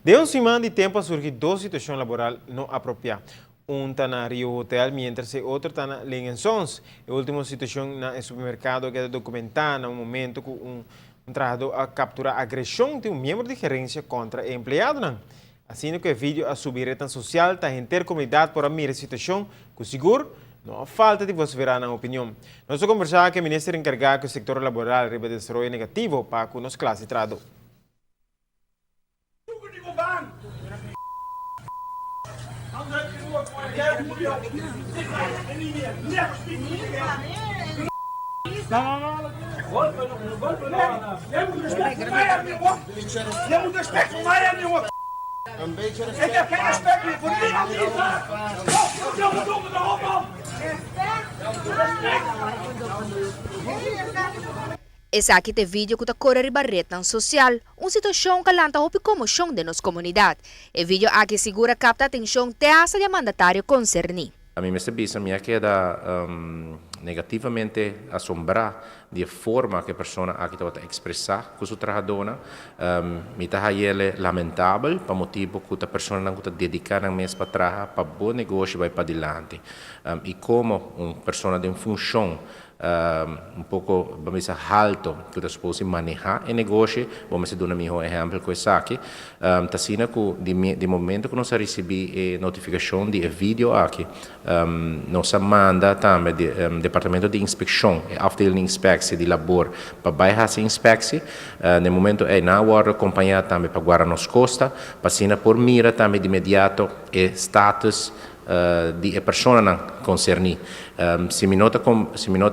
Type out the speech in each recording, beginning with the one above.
De uma semana de tempo a surgir duas situações laborais não apropriadas. Um está na Rio Hotel, mientras que outro está na Linguensons. A última situação no supermercado que é documentada no momento que um trabalhador a capturar a agressão de um membro de gerência contra o empregado. Assim que o vídeo a subir rede social está em ter comunidade para mirar a situação, com seguro não há falta de você verá na opinião. Nós vamos conversar com o ministro encarregado do setor laboral e desenvolvimento negativo para que nos classe trado. Esse aqui é vídeo que está correndo barreta social, uma situação que lanta a comoção de nossa comunidade. O vídeo aqui segura capta a atenção de asa de mandatário concernido. A mim me sabia, me queda negativamente assombrar da forma que a pessoa aqui está a expressar com sua trabalhadora. Me está lamentável, para motivo que a pessoa não está dedicada mesmo para trabalhar, para bom negócio vai para adiante. E como uma pessoa de função pouco, vamos dizer, alto, que está suposto manejar o negócio, vamos dar um melhor exemplo com isso aqui. Está sendo que, de momento que nós recebemos a notificação de vídeo aqui, nós manda também o departamento de inspeção, a afdeling inspecção de labor, para baixar essa inspeção. No momento, na hora, acompanhar também para guardar nos costas, para assim, por mira também de imediato o status de pessoa não concernida. Se me nota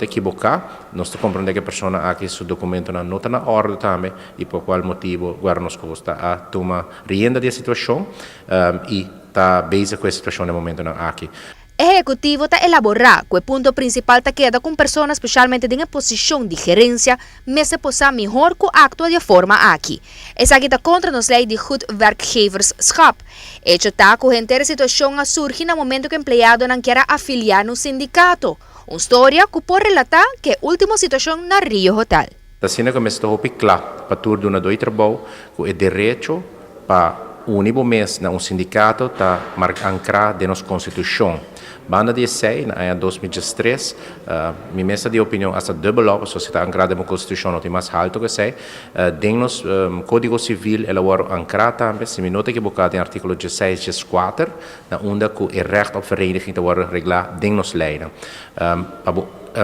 equivocar, nós compreendemos que a pessoa aqui seu documento não está na ordem também e por qual motivo guarda nos custa a tomar rienda da situação e está base com a situação no momento aqui. O executivo está elaborar que o ponto principal está queda com pessoas especialmente em posição de gerência, mas se possa melhor que actua de forma aqui. Essa aqui está contra nos lei de goed werkgeverschap. Hecho está que a inteira situação a surgir no momento que o empregado não quer afiliar no sindicato. Uma história que pode relatar que é a última situação na Rio Hotel. Está sendo que me estou claro para tudo na dois trabalho que é direito para unir mês na sindicato está ancrado na nossa Constituição. Banda 16, em 2013, minha mesa de opinião essa dublo, se está ancrada na Constituição, não tem mais alto que sei. Dentro do Código Civil, ela é ancrada também, se me nota equivocado, em artigo 16, 14, onde o recht op vereniging está reglado dentro das leis.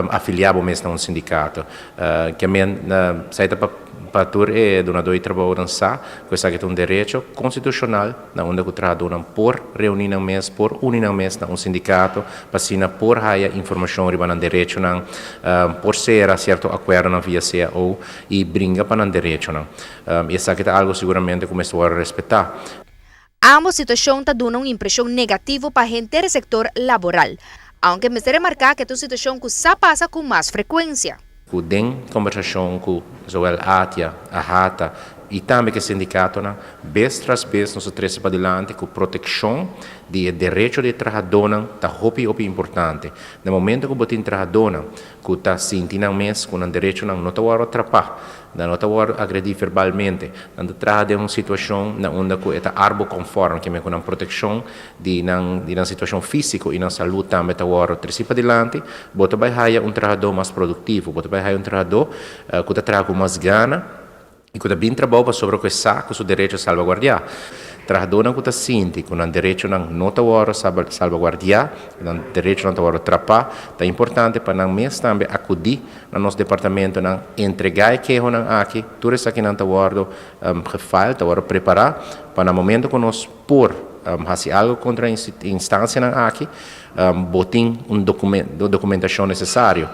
Afiliado mesmo a sindicato. Que a sei para tur é do nado trabalho dançar, que é um direito constitucional, na onde o trabalhador por reunir mês, por unir mês na sindicato, para por haya informação riba no direito não, por ser certo acordo na via CAO e brinca para no direito não. Isso é algo seguramente que começou a respeitar. Ambas situações estão dando uma impressão negativa para a gente do setor laboral, aunque me se remarcar que é uma situação que se passa com mais frequência. Tem conversação com a ATIA, a RATA e também com o sindicato, vez tras vez nós trazemos para adiante com a proteção do direito de trabalhador está muito importante. No momento que você tem trabalhador que está sentindo mesmo com o direito não está a atrapalhar, não está a agredir verbalmente, não está de uma situação onde está arbo conforme, que é com a proteção de uma situação física e na saúde também está a trazer para adiante, você vai ter um trabalhador mais produtivo, você vai ter um trabalhador que está trazendo mais gana e que está bem trabalhando sobre o que sabe, com o seu direito a salvaguardar. Trabalhador que está sente que o direito não está a salvaguardar, o direito não está a atrapalhar, é importante para nós também acudir no nosso departamento, entregar o que é aqui, tudo isso aqui não está a falta, está a preparar, para o momento que nós fazer algo contra a instância aqui, botem documentação necessária.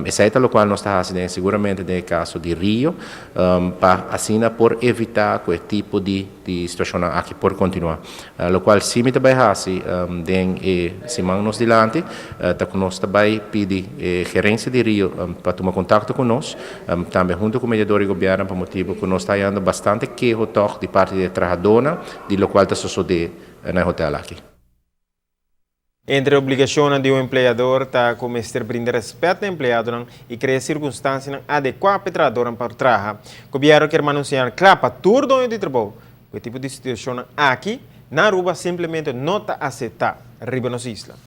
Esse é o qual nós estamos fazendo seguramente no caso de Rio, para assim por evitar qualquer tipo de situação aqui por continuar. O qual se me também fazer se nos dilante, nós também pedir gerência de Rio para tomar contato conosco, também junto com o mediador e governo, por motivo que nós estamos tendo bastante queijo de parte da trabalhadora, de lo qual está sucedendo no hotel aqui. Entre a obrigação de um empregador está começar a brindar respeito ao empregado e criar circunstâncias adequadas para o trabalhador para o trabalho. O governo quer anunciar claro para todo dono de trabalho que tipo de situação aqui, na Aruba simplesmente não está aceitado. Arriba nos islas.